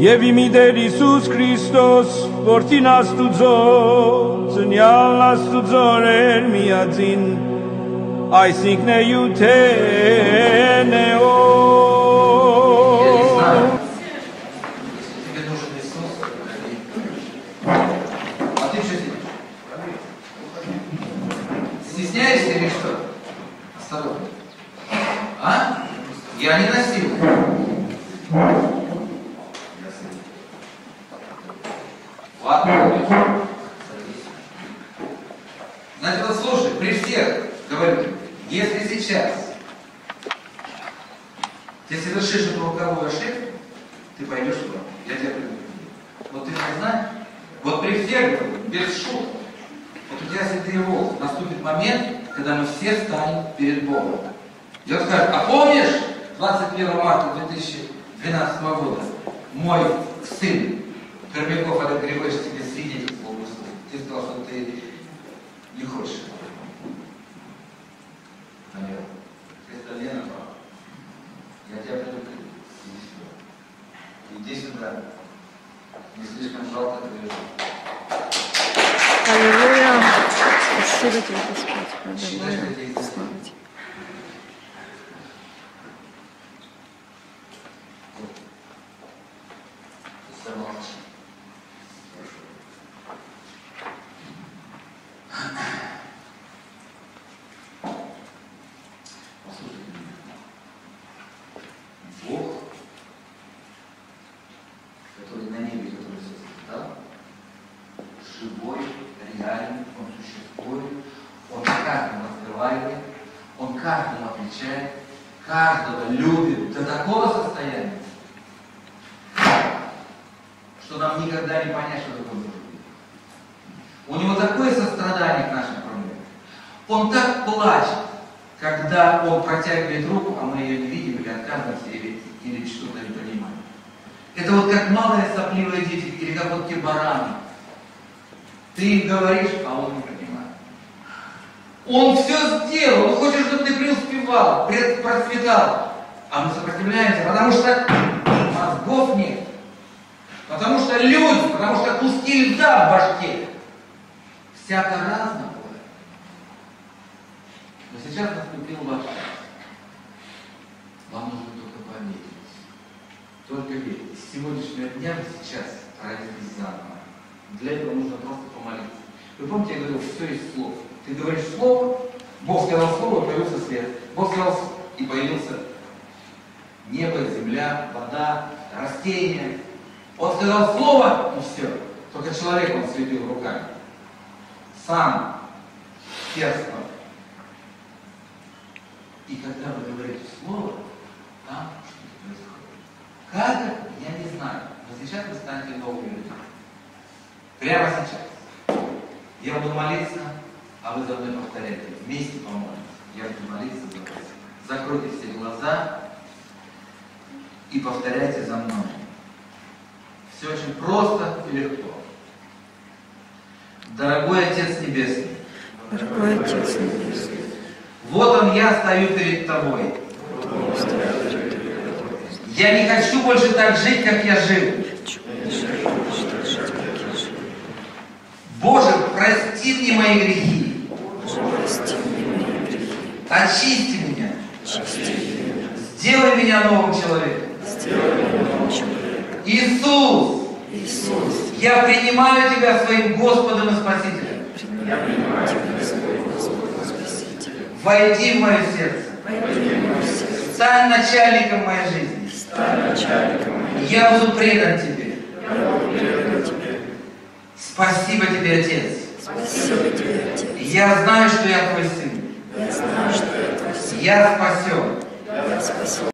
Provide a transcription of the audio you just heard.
Ievimiter Iisus Christos, portin astudzo, znial astudzore miadzin, ai signe iuteneo. Тебе нужен Иисус, а ты что делаешь? Стесняешься или что? Осторожно. А? Я не насилую. Ладно, садись. Значит, вот слушай, при всех говорю, если сейчас ты совершишь эту роковую ошибку, ты пойдешь туда, я тебя предупреждаю. Вот ты не знаешь, вот при всех, без шуток, вот у тебя седые волосы, наступит момент, когда мы все встанем перед Богом. И он скажет, а помнишь 21 марта 2012 года мой сын Пермяков Олег Григорьевич тебе свидетельствовал, ты сказал, что ты не хочешь. Наверное. Это Лена права. Я тебя предупредил. Иди сюда. Не слишком жалко твою жизнь. Аллилуйя. Спасибо тебе, Господь. Аллилуйя. Слава тебе. Послушайте меня. Бог, который на небе, который все создал, живой, реальный, Он существует, Он каждому разговаривает, Он каждому отвечает, каждого любит до такого состояния, что нам никогда не понять, что такое любовь. У Него такое сострадание к нашим проблемам. Он так плачет, когда Он протягивает руку, а мы ее не видим, или отказываемся, или что-то не понимаем. Это вот как малые сопливые дети, или как вот те бараны. Ты им говоришь, а он не понимает. Он все сделал, он хочет, чтобы ты преуспевал, процветал. А мы сопротивляемся, потому что мозгов нет. Потому что люди, потому что куски льда в башке. Всяко разно бывает. Но сейчас наступил ваш час. Вам нужно только поверить. Только верить. С сегодняшнего дня вы сейчас родитесь заново. Для этого нужно просто помолиться. Вы помните, я говорил, все из слов. Ты говоришь слово, Бог сказал слово, появился свет. Бог сказал, и появился небо, земля, вода, растения. Он сказал слово, и все. Только человек он светил руками. Сам, перстом. И когда вы говорите слово, там что-то происходит. Как это? Я не знаю. Но сейчас вы станете новыми людьми. Прямо сейчас. Я буду молиться, а вы за мной повторяйте. Вместе помолимся. Я буду молиться за вас. Закройте все глаза и повторяйте за мной. Все очень просто и легко. Дорогой Отец Небесный, Дорогой Отец Небесный, вот он, я стою перед Тобой. Я не хочу больше так жить, как я жил. Боже, прости мне мои грехи. Очисти меня. Сделай меня новым человеком. Иисус, я принимаю Тебя своим Господом и Спасителем. Войди в мое сердце. Стань начальником моей жизни. Я буду предан Тебе. Спасибо Тебе, Отец. Я знаю, что я Твой Сын. Я спасен.